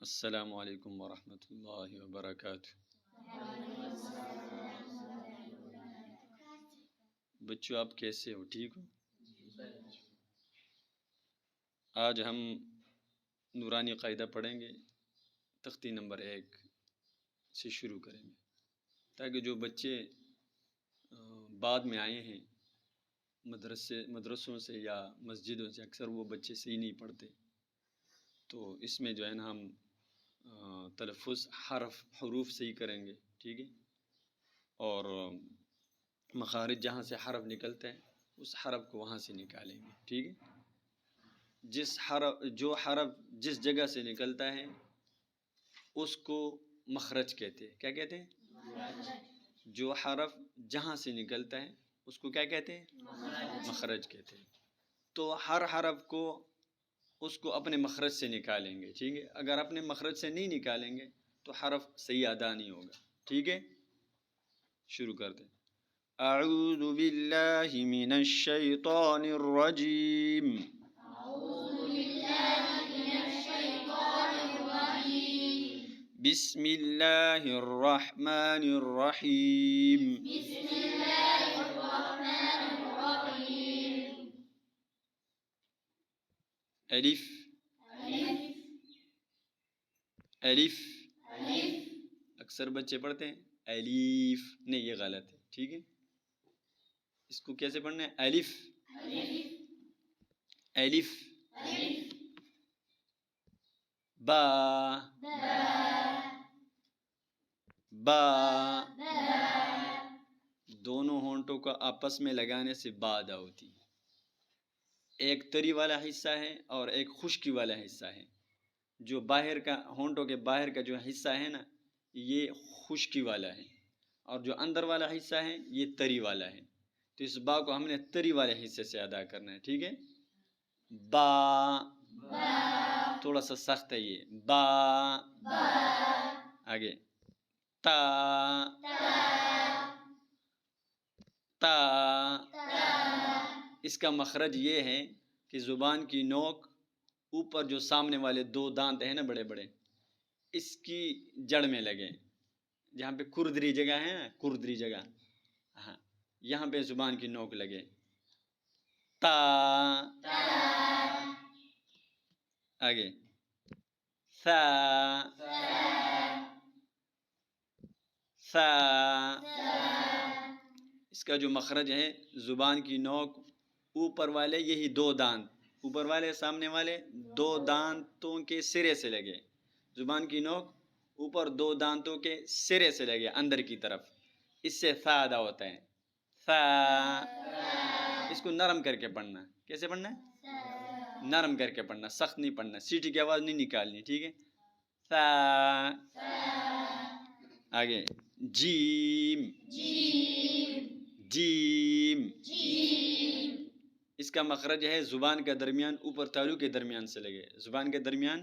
السلام علیکم ورحمۃ اللہ وبرکاتہ۔ بچوں آپ کیسے ہو؟ ٹھیک ہو؟ آج ہم نورانی قاعدہ پڑھیں گے، تختی نمبر 1 سے شروع کریں گے تاکہ جو بچے بعد میں آئے ہیں مدرسوں سے یا مسجدوں سے، اکثر وہ بچے صحیح نہیں پڑھتے، تو اس میں جو ہے نا ہم تلفظ حروف صحیح کریں گے، ٹھیک ہے، اور مخارج جہاں سے حرف نکلتے ہیں اس حرف کو وہاں سے نکالیں گے، ٹھیک ہے۔ جو حرف جس جگہ سے نکلتا ہے اس کو مخرج کہتے ہیں۔ کیا کہتے ہیں؟ جو حرف جہاں سے نکلتا ہے اس کو کیا کہتے ہیں؟ مخرج کہتے ہیں۔ تو ہر حرف کو اس کو اپنے مخرج سے نکالیں گے، ٹھیک ہے۔ اگر اپنے مخرج سے نہیں نکالیں گے تو حرف صحیح ادا نہیں ہوگا، ٹھیک ہے۔ شروع کرتے ہیں۔ اعوذ باللہ من الشیطان الرجیم، بسم اللہ الرحمن الرحیم، الف الف، اکثر بچے پڑھتے ہیں الف، نہیں یہ غلط ہے، ٹھیک ہے۔ اس کو کیسے پڑھنا ہے؟ الف الف، با با، دونوں ہونٹوں کو آپس میں لگانے سے با ادا ہوتی ہے۔ ایک تری والا حصہ ہے اور ایک خشکی والا حصہ ہے۔ جو باہر کا ہونٹوں کے باہر کا جو حصہ ہے نا یہ خشکی والا ہے، اور جو اندر والا حصہ ہے یہ تری والا ہے۔ تو اس با کو ہم نے تری والے حصے سے ادا کرنا ہے، ٹھیک ہے۔ با، تھوڑا سا سخت ہے یہ، با۔ آگے تا تا، اس کا مخرج یہ ہے کہ زبان کی نوک اوپر جو سامنے والے دو دانت ہیں نا بڑے بڑے، اس کی جڑ میں لگے، جہاں پہ کردری جگہ ہے نا، کردری جگہ، ہاں یہاں پہ زبان کی نوک لگے۔ تا، آگے ثا ثا، اس کا جو مخرج ہے زبان کی نوک اوپر والے یہی دو دانت، اوپر والے سامنے والے دو دانتوں کے سرے سے لگے، زبان کی نوک اوپر دو دانتوں کے سرے سے لگے اندر کی طرف، اس سے ثا ادا ہوتا ہے۔ ثا، اس کو نرم کر کے پڑھنا۔ کیسے پڑھنا ہے؟ نرم کر کے پڑھنا، سخت نہیں پڑھنا، سیٹی کی آواز نہیں نکالنی، ٹھیک ہے۔ ثا، آگے جیم جیم، اس کا مخرج ہے زبان کے درمیان اوپر تالو کے درمیان سے لگے، زبان کے درمیان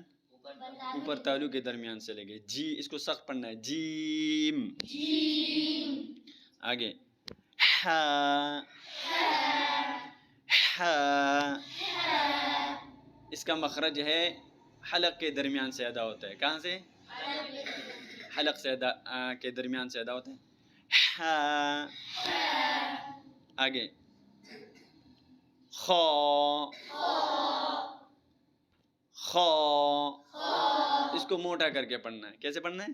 اوپر تالو کے درمیان سے لگے، جی، اس کو سخت پڑھنا ہے، جیم۔ آگے ہا ہا، اس کا مخرج ہے حلق کے درمیان سے ادا ہوتا ہے۔ کہاں سے؟ حلق سے کے درمیان سے ادا ہوتا ہے، ہا۔ آگے خا خا، اس کو موٹا کر کے پڑھنا ہے۔ کیسے پڑھنا ہے؟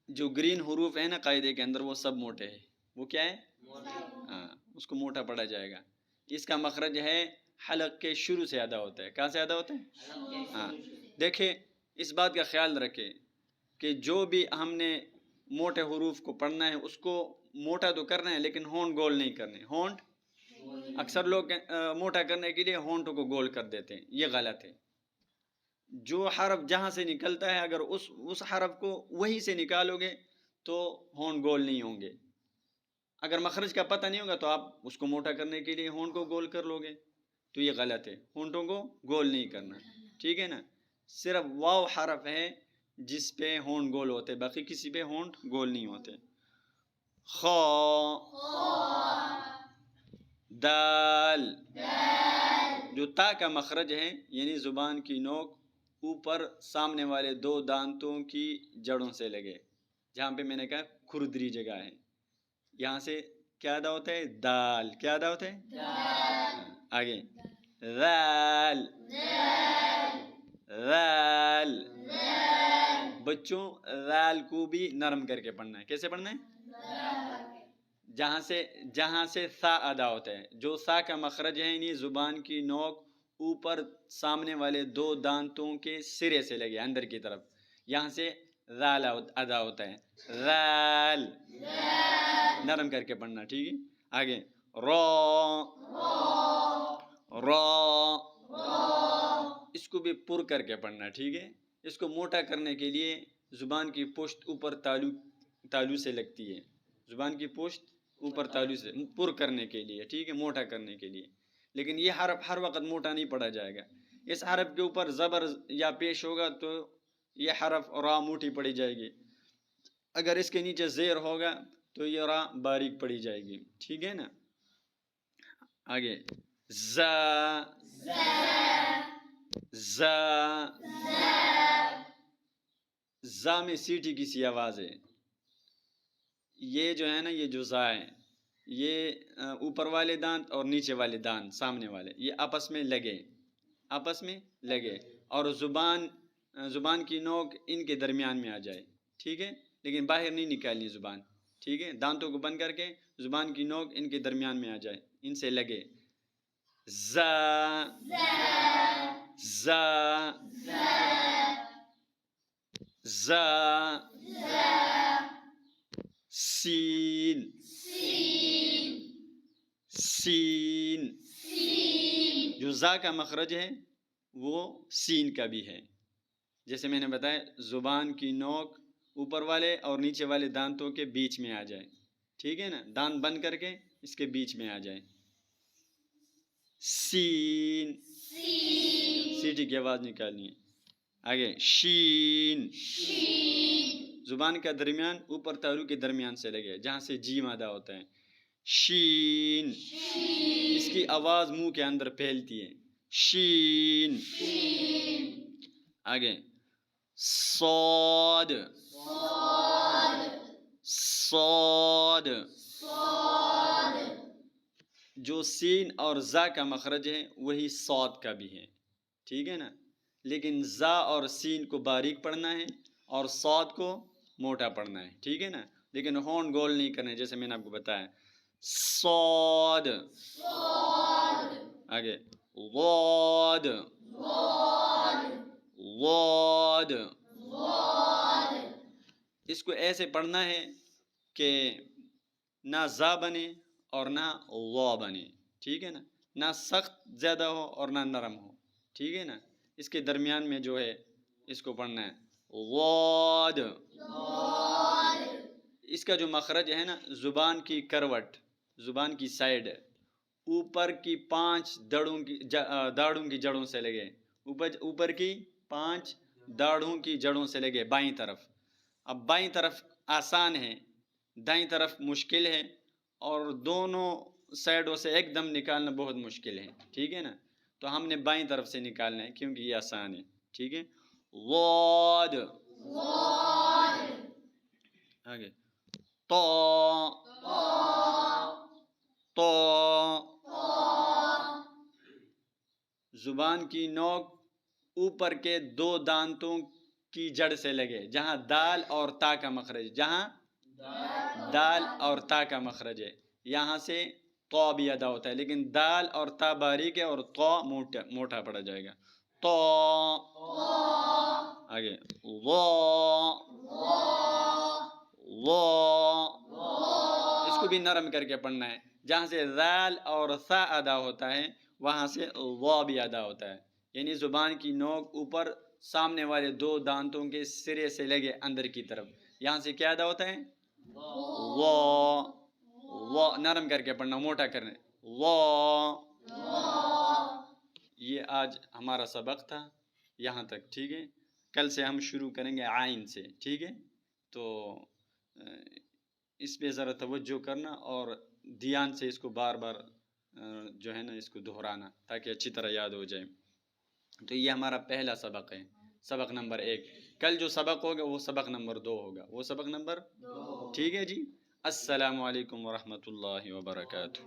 جو گرین حروف ہیں نا قاعدے کے اندر وہ سب موٹے ہیں، وہ کیا ہے؟ ہاں، اس کو موٹا پڑھا جائے گا۔ اس کا مخرج ہے حلق کے شروع سے ادا ہوتا ہے۔ کہاں سے ادا ہوتا ہے؟ ہاں، دیکھیں اس بات کا خیال رکھیں کہ جو بھی ہم نے موٹے حروف کو پڑھنا ہے اس کو موٹا تو کرنا ہے لیکن ہونٹ گول نہیں کرنے۔ ہونٹ اکثر لوگ موٹا کرنے کے لیے ہونٹوں کو گول کر دیتے ہیں، یہ غلط ہے۔ جو حرف جہاں سے نکلتا ہے اگر اس حرف کو وہیں سے نکالو گے تو ہونٹ گول نہیں ہوں گے۔ اگر مخرج کا پتہ نہیں ہوگا تو آپ اس کو موٹا کرنے کے لیے ہونٹ کو گول کر لو گے، تو یہ غلط ہے، ہونٹوں کو گول نہیں کرنا، ٹھیک ہے نا۔ صرف واو حرف ہے جس پہ ہونٹ گول ہوتے، باقی کسی پہ ہونٹ گول نہیں ہوتے۔ خا، دال، جو تا کا مخرج ہے یعنی زبان کی نوک اوپر سامنے والے دو دانتوں کی جڑوں سے لگے، جہاں پہ میں نے کہا کھردری جگہ ہے، یہاں سے کیا ادا ہوتا ہے؟ دال. کیا ادا ہوتا ہے؟ دال. آگے ذال. ذال. بچوں ذال کو بھی نرم کر کے پڑھنا ہے. کیسے پڑھنا ہے؟ جہاں سے سا ادا ہوتا ہے، جو سا کا مخرج ہے یعنی زبان کی نوک اوپر سامنے والے دو دانتوں کے سرے سے لگے اندر کی طرف، یہاں سے ذال ادا ہوتا ہے. ذال. نرم کر کے پڑھنا. ٹھیک ہے. آگے را. را. اس کو بھی پر کر کے پڑھنا. ٹھیک ہے. اس کو موٹا کرنے کے لیے زبان کی پشت اوپر تالو سے لگتی ہے، زبان کی پشت اوپر تالو سے پر کرنے کے لیے. ٹھیک ہے، موٹا کرنے کے لیے. لیکن یہ حرف ہر وقت موٹا نہیں پڑھا جائے گا. اس حرف کے اوپر زبر یا پیش ہوگا تو یہ حرف را موٹی پڑھی جائے گی، اگر اس کے نیچے زیر ہوگا تو یہ را باریک پڑھی جائے گی. ٹھیک ہے نا. آگے زا. زا. زا میں سیٹی کی سی آواز ہے. یہ جو ہے نا، یہ جو زا ہے، یہ اوپر والے دانت اور نیچے والے دانت سامنے والے یہ آپس میں لگے اور زبان کی نوک ان کے درمیان میں آ جائے. ٹھیک ہے، لیکن باہر نہیں نکالنی زبان. ٹھیک ہے، دانتوں کو بند کر کے زبان کی نوک ان کے درمیان میں آ جائے، ان سے لگے. زا. زا. زا. سین. سین. جو زا کا مخرج ہے وہ سین کا بھی ہے. جیسے میں نے بتایا زبان کی نوک اوپر والے اور نیچے والے دانتوں کے بیچ میں آ جائے. ٹھیک ہے نا، دانت بند کر کے اس کے بیچ میں آ جائے. سین. سیٹی کی آواز نکالنی ہے. آگے شین. زبان کا درمیان اوپر تالو کے درمیان سے لگے، جہاں سے جیم ادا ہوتا ہے. شین. اس کی آواز منہ کے اندر پھیلتی ہے. شین. آگے صاد. صاد. جو سین اور زا کا مخرج ہے وہی صاد کا بھی ہے. ٹھیک ہے نا، لیکن زا اور سین کو باریک پڑھنا ہے اور صاد کو موٹا پڑھنا ہے. ٹھیک ہے نا، لیکن ہون گول نہیں کرنا ہے، جیسے میں نے آپ کو بتایا. صاد. آگے ضاد. ضاد. اس کو ایسے پڑھنا ہے کہ نہ زا بنے اور نہ وا بنے. ٹھیک ہے نا، نہ سخت زیادہ ہو اور نہ نرم ہو. ٹھیک ہے نا، اس کے درمیان میں جو ہے اس کو پڑھنا ہے. ضاد. اس کا جو مخرج ہے نا، زبان کی کروٹ، زبان کی سائیڈ اوپر کی 5 داڑھوں کی جڑوں سے لگے. اوپر کی 5 داڑھوں کی جڑوں سے لگے بائیں طرف. اب بائیں طرف آسان ہے، دائیں طرف مشکل ہے، اور دونوں سائڈوں سے ایک دم نکالنا بہت مشکل ہے. ٹھیک ہے نا، تو ہم نے بائیں طرف سے نکالنا ہے کیونکہ یہ آسان ہے. ٹھیک ہے. ضاد. آگے تو. تو. زبان کی نوک اوپر کے 2 دانتوں کی جڑ سے لگے، جہاں دال اور تا کا مخرج، جہاں دال اور تا کا مخرج ہے، یہاں سے تو بھی ادا ہوتا ہے، لیکن دال اور تا باریک ہے اور تو موٹا پڑا جائے گا. تو. آگے وہ. اس کو بھی نرم کر کے پڑھنا ہے، جہاں سے ذال اور ثا ادا ہوتا ہے وہاں سے وا بھی ادا ہوتا ہے. یعنی زبان کی نوک اوپر سامنے والے 2 دانتوں کے سرے سے لگے اندر کی طرف، یہاں سے کیا ادا ہوتا ہے؟ وا. نرم کر کے پڑھنا، موٹا کرنا. وا. یہ آج ہمارا سبق تھا یہاں تک. ٹھیک ہے، کل سے ہم شروع کریں گے عین سے. ٹھیک ہے، تو اس پہ ذرا توجہ کرنا اور دھیان سے اس کو بار بار جو ہے نا اس کو دہرانا تاکہ اچھی طرح یاد ہو جائے. تو یہ ہمارا پہلا سبق ہے، سبق نمبر 1. کل جو سبق ہوگا وہ سبق نمبر 2 ہوگا، وہ سبق نمبر 2. ٹھیک ہے جی. السلام علیکم ورحمۃ اللہ وبرکاتہ.